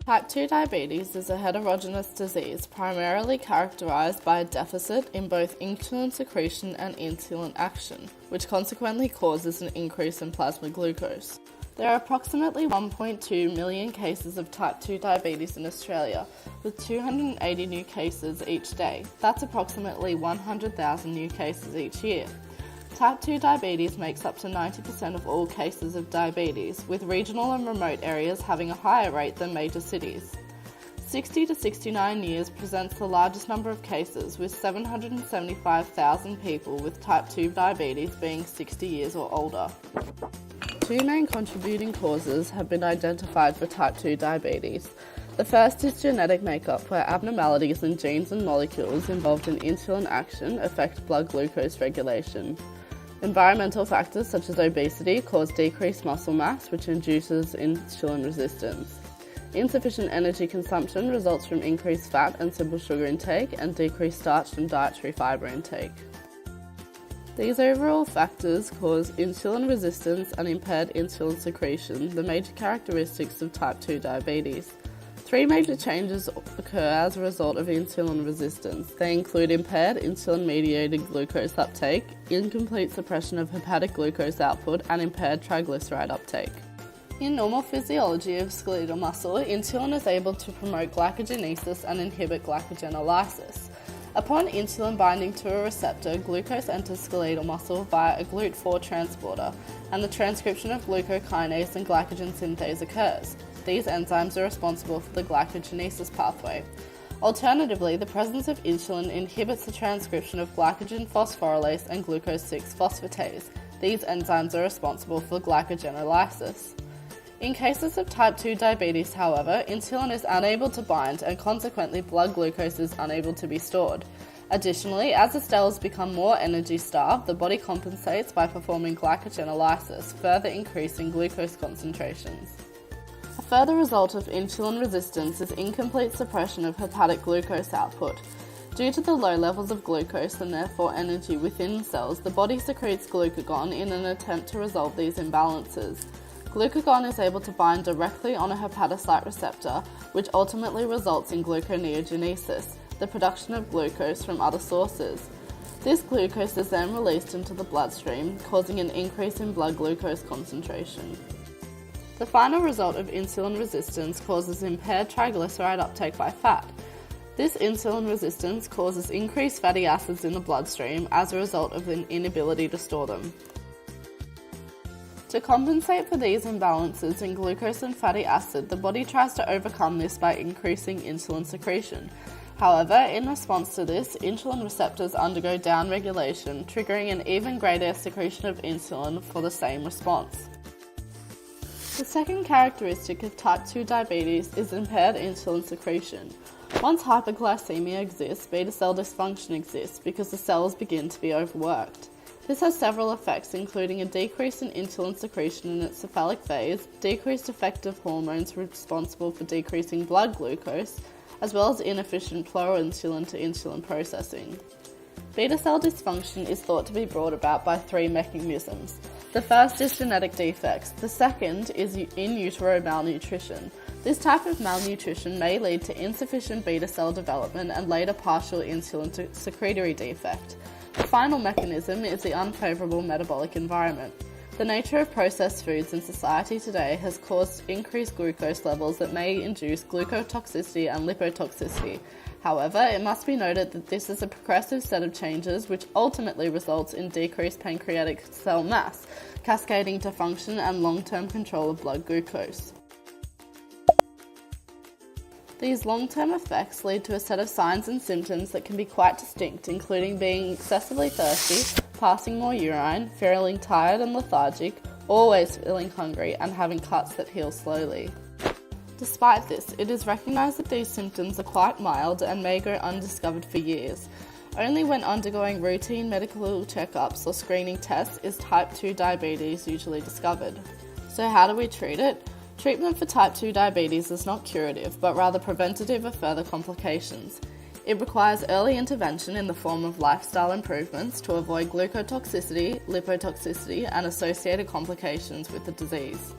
Type 2 diabetes is a heterogeneous disease primarily characterized by a deficit in both insulin secretion and insulin action, which consequently causes an increase in plasma glucose. There are approximately 1.2 million cases of type 2 diabetes in Australia, with 280 new cases each day. That's approximately 100,000 new cases each year. Type 2 diabetes makes up to 90% of all cases of diabetes, with regional and remote areas having a higher rate than major cities. 60 to 69 years presents the largest number of cases, with 775,000 people with type 2 diabetes being 60 years or older. Two main contributing causes have been identified for type 2 diabetes. The first is genetic makeup, where abnormalities in genes and molecules involved in insulin action affect blood glucose regulation. Environmental factors such as obesity cause decreased muscle mass, which induces insulin resistance. Insufficient energy consumption results from increased fat and simple sugar intake and decreased starch and dietary fibre intake. These overall factors cause insulin resistance and impaired insulin secretion, the major characteristics of type 2 diabetes. Three major changes occur as a result of insulin resistance. They include impaired insulin-mediated glucose uptake, incomplete suppression of hepatic glucose output, and impaired triglyceride uptake. In normal physiology of skeletal muscle, insulin is able to promote glycogenesis and inhibit glycogenolysis. Upon insulin binding to a receptor, glucose enters skeletal muscle via a GLUT4 transporter, and the transcription of glucokinase and glycogen synthase occurs. These enzymes are responsible for the glycogenesis pathway. Alternatively, the presence of insulin inhibits the transcription of glycogen phosphorylase and glucose-6-phosphatase. These enzymes are responsible for glycogenolysis. In cases of type 2 diabetes, however, insulin is unable to bind and consequently blood glucose is unable to be stored. Additionally, as the cells become more energy-starved, the body compensates by performing glycogenolysis, further increasing glucose concentrations. A further result of insulin resistance is incomplete suppression of hepatic glucose output. Due to the low levels of glucose and therefore energy within cells, the body secretes glucagon in an attempt to resolve these imbalances. Glucagon is able to bind directly on a hepatocyte receptor, which ultimately results in gluconeogenesis, the production of glucose from other sources. This glucose is then released into the bloodstream, causing an increase in blood glucose concentration. The final result of insulin resistance causes impaired triglyceride uptake by fat. This insulin resistance causes increased fatty acids in the bloodstream as a result of an inability to store them. To compensate for these imbalances in glucose and fatty acid, the body tries to overcome this by increasing insulin secretion. However, in response to this, insulin receptors undergo downregulation, triggering an even greater secretion of insulin for the same response. The second characteristic of type 2 diabetes is impaired insulin secretion. Once hyperglycemia exists, beta cell dysfunction exists because the cells begin to be overworked. This has several effects, including a decrease in insulin secretion in its cephalic phase, decreased effective hormones responsible for decreasing blood glucose, as well as inefficient proinsulin to insulin processing. Beta cell dysfunction is thought to be brought about by three mechanisms. The first is genetic defects. The second is in utero malnutrition. This type of malnutrition may lead to insufficient beta cell development and later partial insulin secretory defect. The final mechanism is the unfavourable metabolic environment. The nature of processed foods in society today has caused increased glucose levels that may induce glucotoxicity and lipotoxicity. However, it must be noted that this is a progressive set of changes which ultimately results in decreased pancreatic cell mass, cascading to function and long-term control of blood glucose. These long-term effects lead to a set of signs and symptoms that can be quite distinct, including being excessively thirsty, passing more urine, feeling tired and lethargic, always feeling hungry, and having cuts that heal slowly. Despite this, it is recognised that these symptoms are quite mild and may go undiscovered for years. Only when undergoing routine medical checkups or screening tests is type 2 diabetes usually discovered. So how do we treat it? Treatment for type 2 diabetes is not curative, but rather preventative of further complications. It requires early intervention in the form of lifestyle improvements to avoid glucotoxicity, lipotoxicity, and associated complications with the disease.